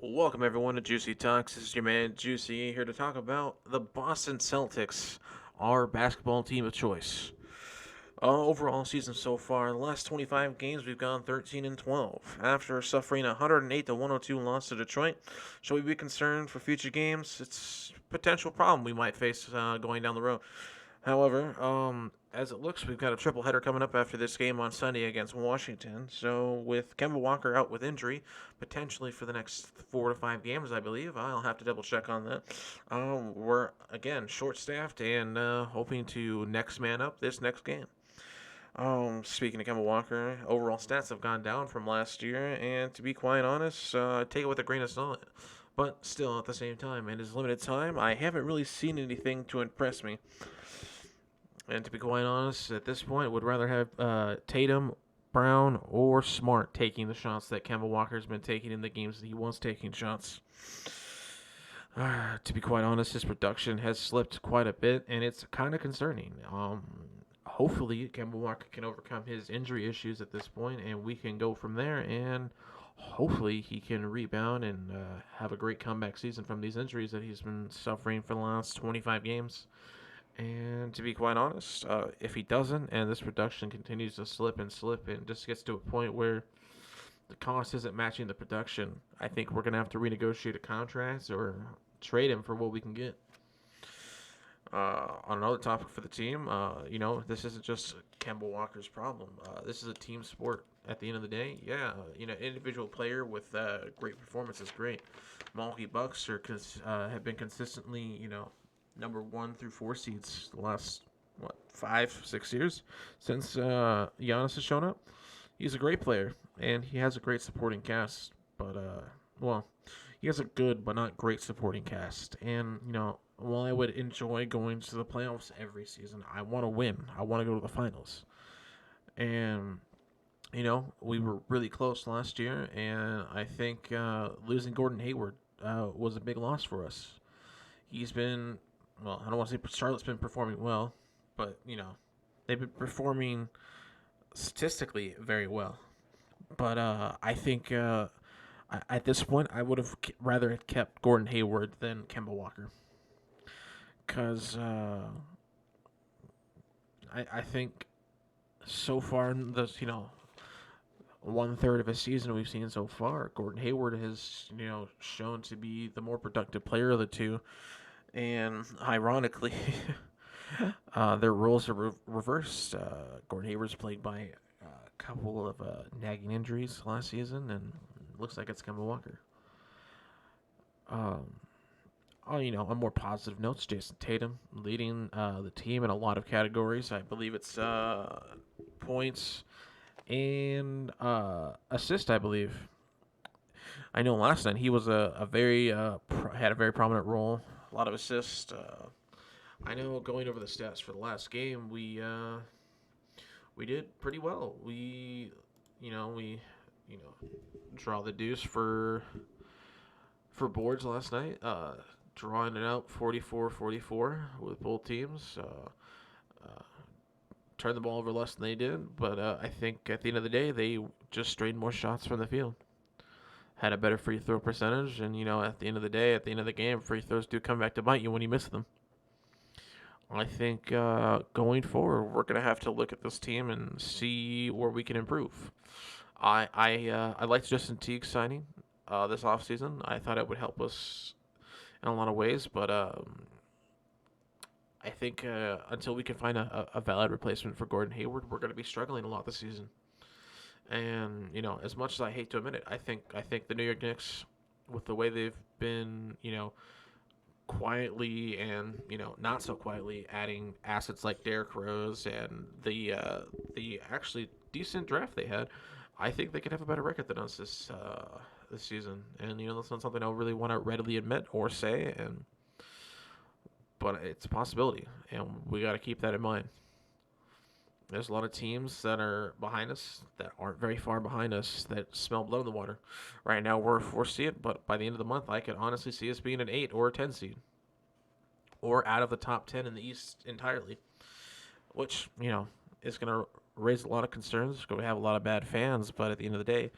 Welcome everyone to Juicy Talks. This is your man Juicy here to talk about the Boston Celtics, our basketball team of choice. Overall season so far, the last 25 games we've gone 13-12. After suffering a 108-102 loss to Detroit, should we be concerned for future games? It's a potential problem we might face going down the road. However, as it looks, we've got a triple header coming up after this game on Sunday against Washington. So, with Kemba Walker out with injury, potentially for the next 4 to 5 games, I believe. I'll have to double check on that. We're again short-staffed and hoping to next man up this next game. Speaking of Kemba Walker, overall stats have gone down from last year, and to be quite honest, take it with a grain of salt. But still, at the same time, in his limited time, I haven't really seen anything to impress me. And to be quite honest, at this point, would rather have Tatum, Brown, or Smart taking the shots that Kemba Walker's been taking in the games that he was taking shots. To be quite honest, his production has slipped quite a bit, and it's kind of concerning. Hopefully, Kemba Walker can overcome his injury issues at this point, and we can go from there, and hopefully he can rebound and have a great comeback season from these injuries that he's been suffering for the last 25 games. And to be quite honest, if he doesn't, and this production continues to slip and just gets to a point where the cost isn't matching the production, I think we're going to have to renegotiate a contract or trade him for what we can get. On another topic for the team, this isn't just Kemba Walker's problem. This is a team sport. At the end of the day, individual player with great performance is great. Milwaukee Bucks have been consistently, number 1 through 4 seeds the last 5-6 years since Giannis has shown up. He's a great player and he has a great supporting cast, but he has a good but not great supporting cast. And while I would enjoy going to the playoffs every season, I want to win. I want to go to the finals. And we were really close last year, and I think losing Gordon Hayward was a big loss for us. He's been, I don't want to say Charlotte's been performing well, but, they've been performing statistically very well. But I think at this point, I would have rather had kept Gordon Hayward than Kemba Walker. Because I think so far, in this, 1/3 of a season we've seen so far, Gordon Hayward has, shown to be the more productive player of the two. And ironically, their roles are reversed. Gordon Hayward's plagued by a couple of nagging injuries last season, and looks like it's Kemba Walker. On more positive notes, Jason Tatum leading the team in a lot of categories. I believe it's points and assist, I believe. I know last night he was had a very prominent role, a lot of assists. I know going over the stats for the last game, we did pretty well. We draw the deuce for boards last night. Drawing it out 44-44 with both teams. Turned the ball over less than they did, but I think at the end of the day, they just strained more shots from the field. Had a better free throw percentage, and at the end of the day, at the end of the game, free throws do come back to bite you when you miss them. I think going forward, we're gonna have to look at this team and see where we can improve. I liked Justin Teague signing this offseason. I thought it would help us in a lot of ways, but I think until we can find a valid replacement for Gordon Hayward, we're going to be struggling a lot this season. And as much as I hate to admit it, I think the New York Knicks, with the way they've been, quietly and not so quietly adding assets like Derrick Rose and the actually decent draft they had, I think they could have a better record than us this season. And that's not something I really want to readily admit or say, but it's a possibility, and we got to keep that in mind. There's a lot of teams that are behind us that aren't very far behind us that smell blood in the water. Right now we're 4 seed, but by the end of the month I could honestly see us being an 8 or a 10 seed. Or out of the top 10 in the East entirely. Which, is going to raise a lot of concerns. It's going to have a lot of bad fans, but at the end of the day,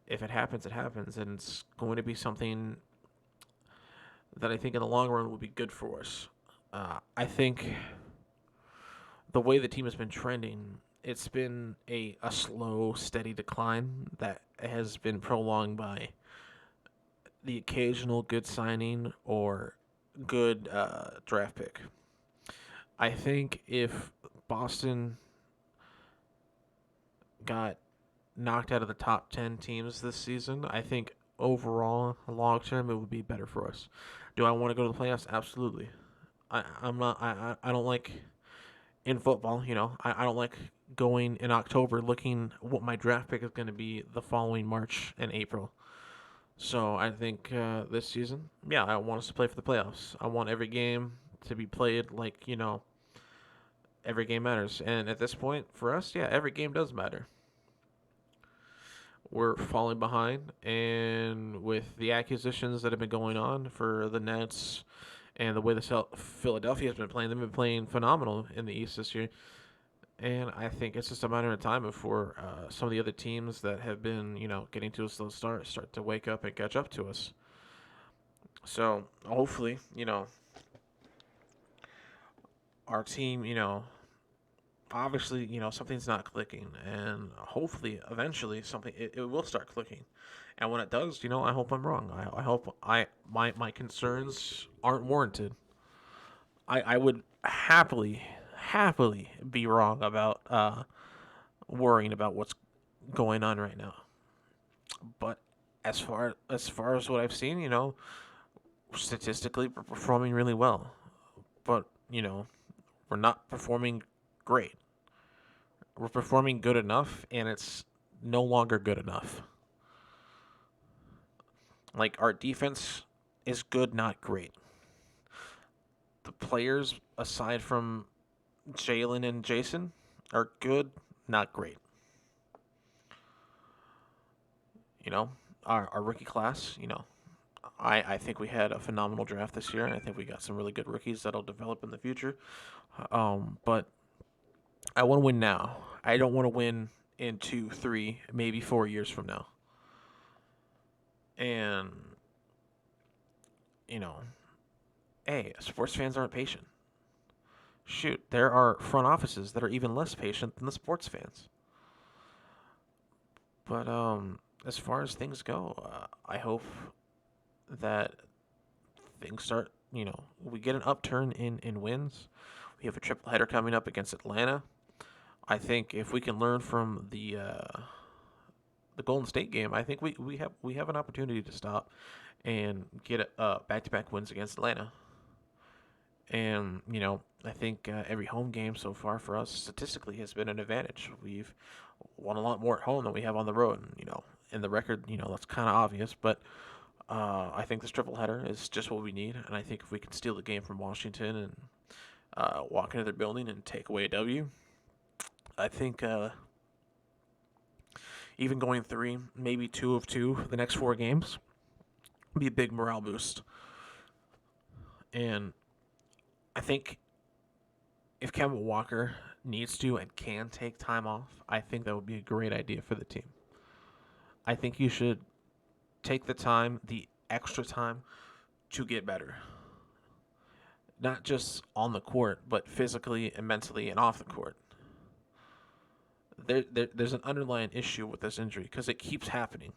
if it happens, it happens, and it's going to be something that I think in the long run will be good for us. I think the way the team has been trending, it's been a slow, steady decline that has been prolonged by the occasional good signing or good draft pick. I think if Boston got knocked out of the top 10 teams this season, I think overall, long term, it would be better for us. Do I want to go to the playoffs? Absolutely. I'm not. I don't like in football. I don't like going in October looking what my draft pick is going to be the following March and April. So I think this season, yeah, I want us to play for the playoffs. I want every game to be played like every game matters. And at this point, for us, yeah, every game does matter. We're falling behind, and with the acquisitions that have been going on for the Nets and the way the Philadelphia has been playing, they've been playing phenomenal in the East this year. And I think it's just a matter of time before some of the other teams that have been, getting to a slow start to wake up and catch up to us. So hopefully, our team, obviously, something's not clicking, and hopefully, eventually, it will start clicking. And when it does, I hope I'm wrong. I hope my concerns aren't warranted. I would happily be wrong about worrying about what's going on right now. But as far as what I've seen, statistically we're performing really well. But we're not performing great. We're performing good enough, and it's no longer good enough. Like, our defense is good, not great. The players, aside from Jalen and Jason, are good, not great. You know, our rookie class, I think we had a phenomenal draft this year. I think we got some really good rookies that'll develop in the future. But I want to win now. I don't want to win in 2, 3, maybe 4 years from now. And, you know, hey, sports fans aren't patient. Shoot, there are front offices that are even less patient than the sports fans. But as far as things go, I hope that things start. We get an upturn in wins. We have a triple header coming up against Atlanta. I think if we can learn from the Golden State game, I think we have an opportunity to stop and get back-to-back wins against Atlanta. And I think every home game so far for us statistically has been an advantage. We've won a lot more at home than we have on the road. And, in the record, that's kind of obvious, but I think this triple header is just what we need. And I think if we can steal the game from Washington and walk into their building and take away a W, I think even going 3, maybe 2 of 2 the next 4 games would be a big morale boost. And I think if Kemba Walker needs to and can take time off, I think that would be a great idea for the team. I think you should take the time, the extra time, to get better. Not just on the court, but physically and mentally and off the court. There's an underlying issue with this injury because it keeps happening.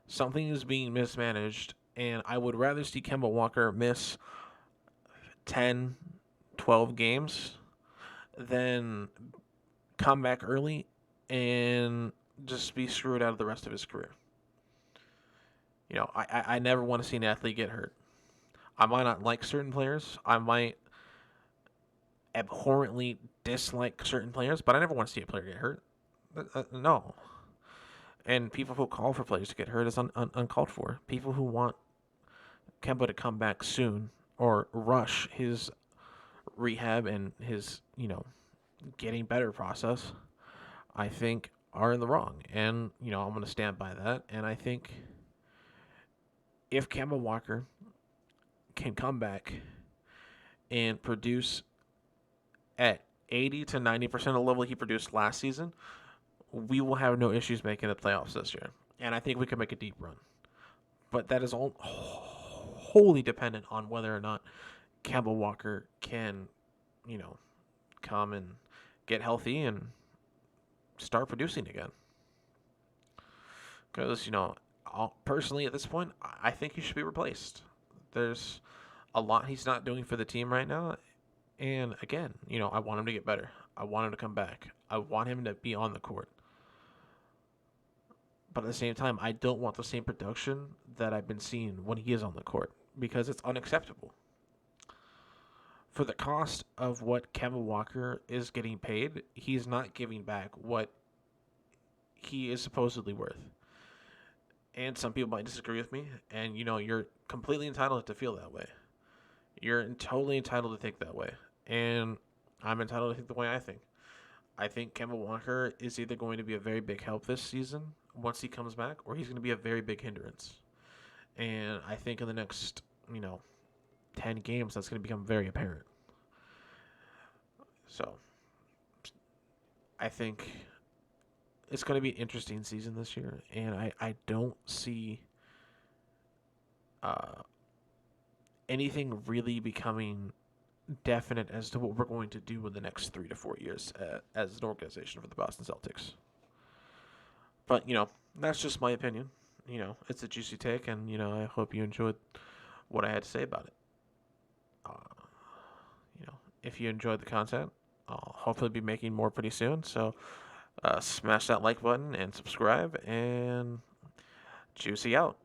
Something is being mismanaged, and I would rather see Kemba Walker miss 10, 12 games than come back early and just be screwed out of the rest of his career. I never want to see an athlete get hurt. I might not like certain players. I might abhorrently dislike certain players, but I never want to see a player get hurt. No. And people who call for players to get hurt is uncalled for. People who want Kemba to come back soon or rush his rehab and his, getting better process, I think are in the wrong. And, I'm going to stand by that. And I think if Kemba Walker can come back and produce at 80 to 90% of the level he produced last season, we will have no issues making the playoffs this year. And I think we can make a deep run. But that is all wholly dependent on whether or not Kemba Walker can, come and get healthy and start producing again. Because, personally at this point, I think he should be replaced. There's a lot he's not doing for the team right now. And again, I want him to get better. I want him to come back. I want him to be on the court. But at the same time, I don't want the same production that I've been seeing when he is on the court because it's unacceptable. For the cost of what Kemba Walker is getting paid, he's not giving back what he is supposedly worth. And some people might disagree with me, and you're completely entitled to feel that way. You're totally entitled to think that way. And I'm entitled to think the way I think. I think Kemba Walker is either going to be a very big help this season once he comes back, or he's going to be a very big hindrance. And I think in the next, 10 games, that's going to become very apparent. So, I think it's going to be an interesting season this year, and I don't see anything really becoming definite as to what we're going to do in the next 3 to 4 years as an organization for the Boston Celtics. But, that's just my opinion. It's a juicy take, and, I hope you enjoyed what I had to say about it. If you enjoyed the content, I'll hopefully be making more pretty soon. So smash that like button and subscribe, and juicy out.